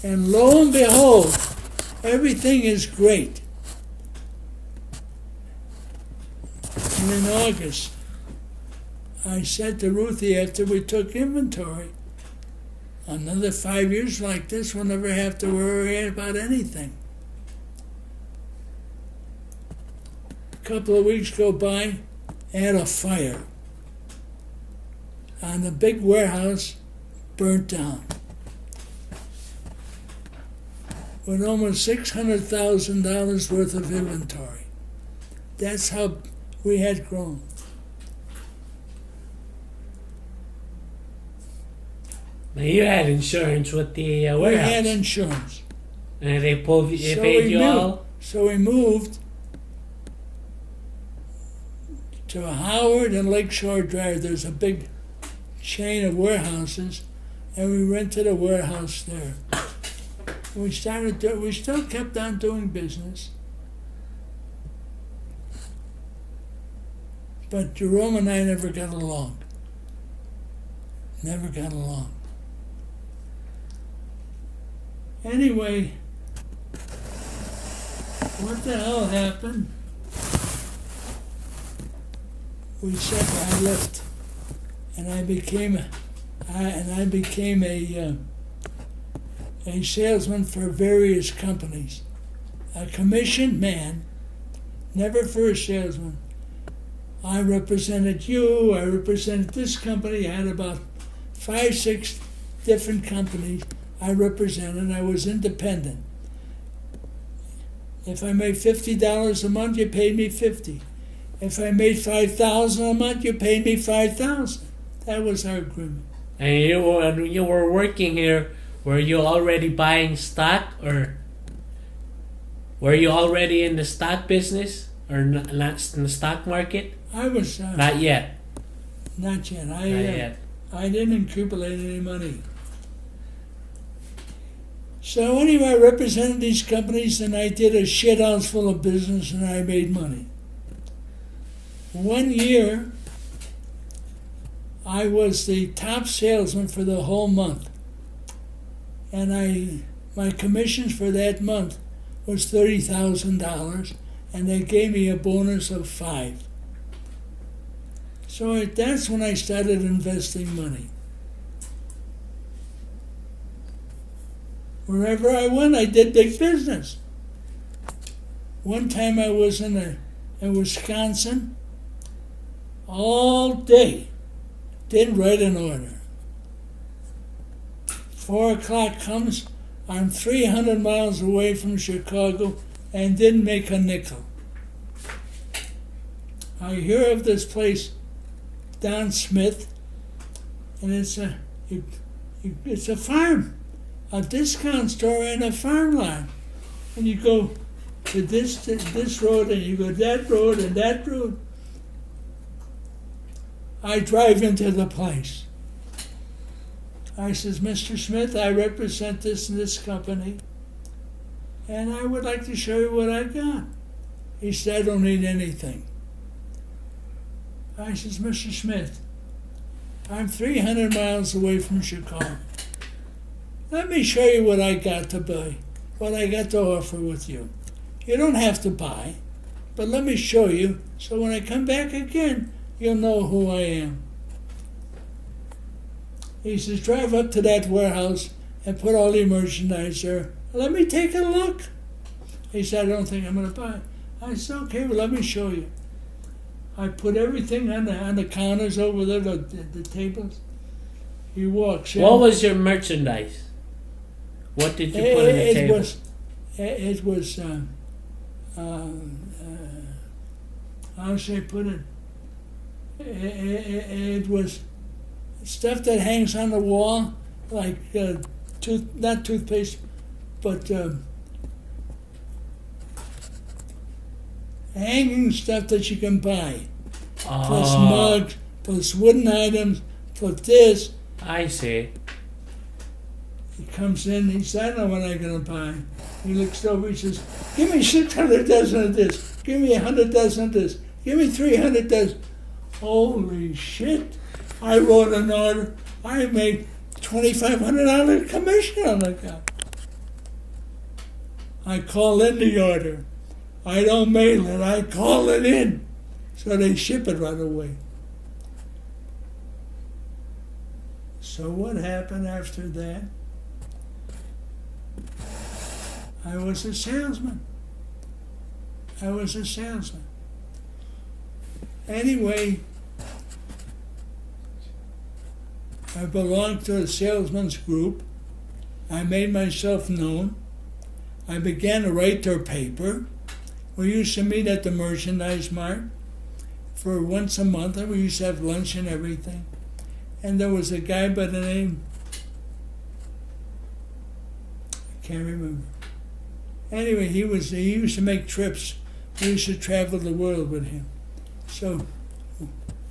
And lo and behold, everything is great. And in August, I said to Ruthie after we took inventory, another 5 years like this, we'll never have to worry about anything. A couple of weeks go by, had a fire. And the big warehouse burnt down. With almost $600,000 worth of inventory. That's how we had grown. But you had insurance with the warehouse. We had insurance. And they paid you all? So we moved to Howard and Lakeshore Drive. There's a big chain of warehouses, and we rented a warehouse there. We still kept on doing business. But Jerome and I never got along. Never got along. Anyway, what the hell happened? I left, and I became a salesman for various companies. A commissioned man, never for a salesman. I represented you, I represented this company. I had about 5, 6 different companies I represented. I was independent. If I made $50 a month, you paid me $50. If I made $5,000 a month, you paid me $5,000. That was our agreement. And you were working here. Were you already buying stock, or were you already in the stock business, or not in the stock market? I was not yet. Not yet. Not yet. I didn't accumulate any money. So anyway, I represented these companies, and I did a shit house full of business, and I made money. 1 year, I was the top salesman for the whole month. And my commissions for that month was $30,000, and they gave me a bonus of $5,000. So that's when I started investing money. Wherever I went, I did big business. One time I was in Wisconsin all day, didn't write an order. 4 o'clock comes, I'm 300 miles away from Chicago and didn't make a nickel. I hear of this place, Don Smith, and it's a farm, a discount store and a farm lot. And you go to this road, and you go that road and that road. I drive into the place. I says, Mr. Smith, I represent this and this company, and I would like to show you what I got. He said, I don't need anything. I says, Mr. Smith, I'm 300 miles away from Chicago. Let me show you what I got to buy, what I got to offer with you. You don't have to buy, but let me show you, so when I come back again, you'll know who I am. He says, drive up to that warehouse and put all the merchandise there. Let me take a look. He said, I don't think I'm going to buy it. I said, okay, well, let me show you. I put everything on the counters over there, the tables. He walks in. What was your merchandise? What did you put on the table? It was, how should I put it? It was stuff that hangs on the wall, like not toothpaste, but hanging stuff that you can buy. Plus mugs, plus wooden items, plus this. I see. He comes in, he says, I know what I'm going to buy. He looks over, he says, give me 600 dozen of this. Give me 100 dozen of this. Give me 300 dozen. Holy shit. I wrote an order. I made $2,500 commission on the guy. I call in the order. I don't mail it, I call it in. So they ship it right away. So what happened after that? I was a salesman. Anyway, I belonged to a salesman's group. I made myself known. I began to write their paper. We used to meet at the merchandise mart for once a month, and we used to have lunch and everything. And there was a guy by the name, I can't remember. Anyway, he used to make trips. We used to travel the world with him. So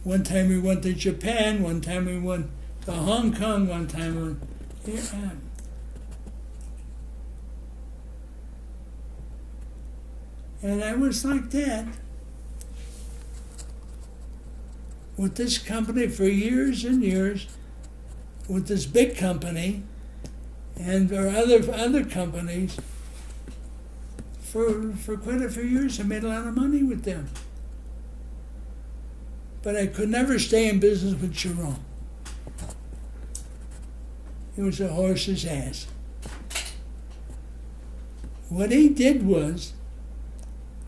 one time we went to Japan, one time we went to Hong Kong, one time we went here. And I was like that with this company for years and years, with this big company, and there are other companies. For quite a few years, I made a lot of money with them. But I could never stay in business with Jerome. He was a horse's ass. What he did was,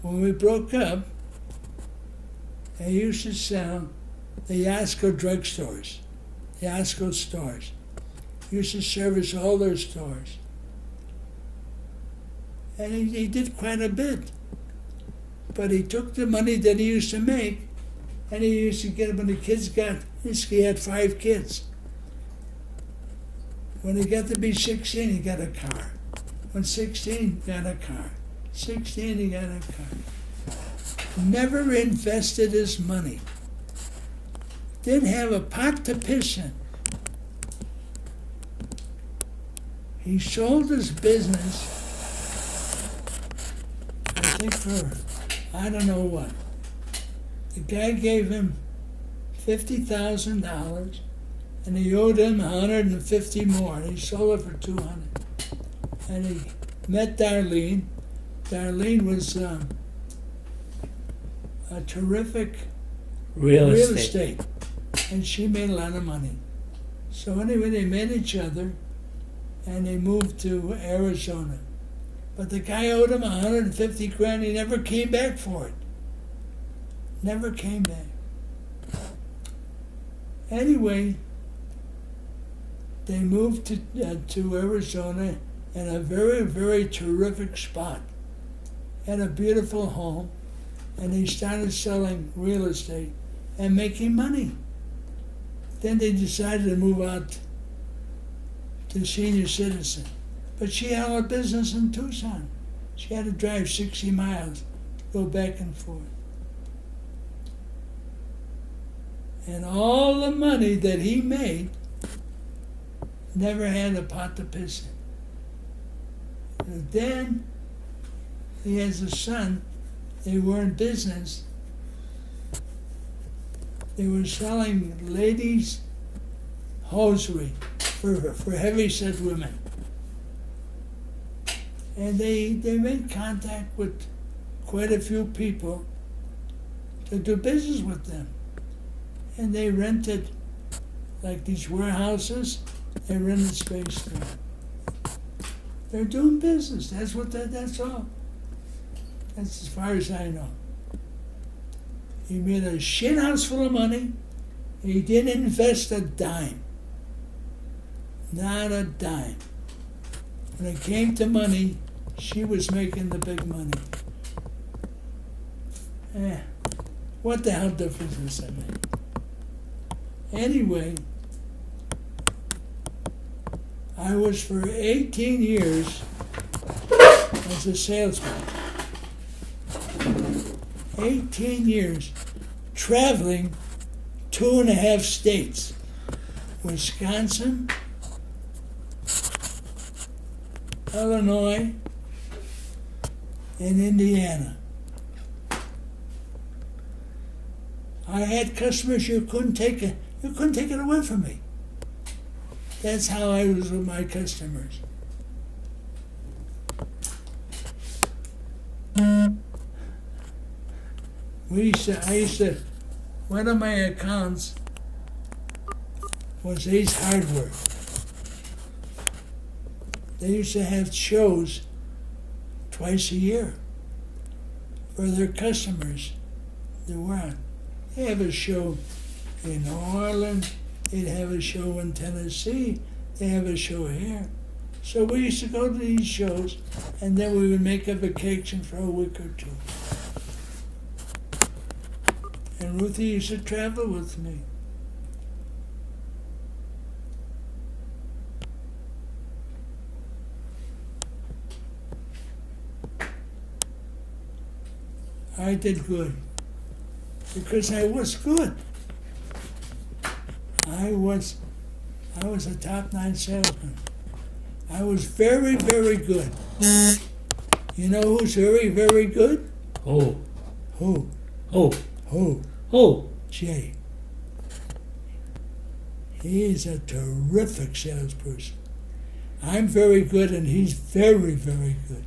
when we broke up, I used to sell the Yasco drugstores, the Yasco stores. He used to service all their stores. And he did quite a bit. But he took the money that he used to make, and he used to get, when the kids got, he had 5 kids. When he got to be 16, he got a car. When 16, he got a car. 16, he got a car. Never invested his money. Didn't have a pot to piss in. He sold his business, I think for, I don't know what. The guy gave him $50,000, and he owed him $150 more. And he sold it for $200. And he met Darlene. Darlene was a terrific real estate, and she made a lot of money. So anyway, they met each other, and they moved to Arizona. But the guy owed him $150 grand. He never came back for it. Never came back. Anyway, they moved to Arizona in a very, very terrific spot, had a beautiful home, and they started selling real estate and making money. Then they decided to move out to senior citizen. But she had a business in Tucson. She had to drive 60 miles to go back and forth. And all the money that he made never had a pot to piss in. And then he has a son. They were in business. They were selling ladies' hosiery for heavy-set women. And they made contact with quite a few people to do business with them. And they rented, like these warehouses, they rented space there. They're doing business. That's all. That's as far as I know. He made a shit house full of money. He didn't invest a dime. Not a dime. When it came to money, she was making the big money. What the hell difference does that make? Anyway, I was for 18 years as a salesman. 18 years traveling 2.5 states. Wisconsin, Illinois, and Indiana. I had customers you couldn't take it away from me. That's how I was with my customers. I used to, one of my accounts was Ace Hardware. They used to have shows twice a year for their customers. They have a show in New Orleans, they'd have a show in Tennessee, they have a show here. So we used to go to these shows, and then we would make a vacation for a week or two. And Ruthie used to travel with me. I did good because I was good. I was a top 9 salesman. I was very, very good. You know who's very, very good? Who? Who? Who? Who? Who? Jay. He's a terrific salesperson. I'm very good and he's very, very good.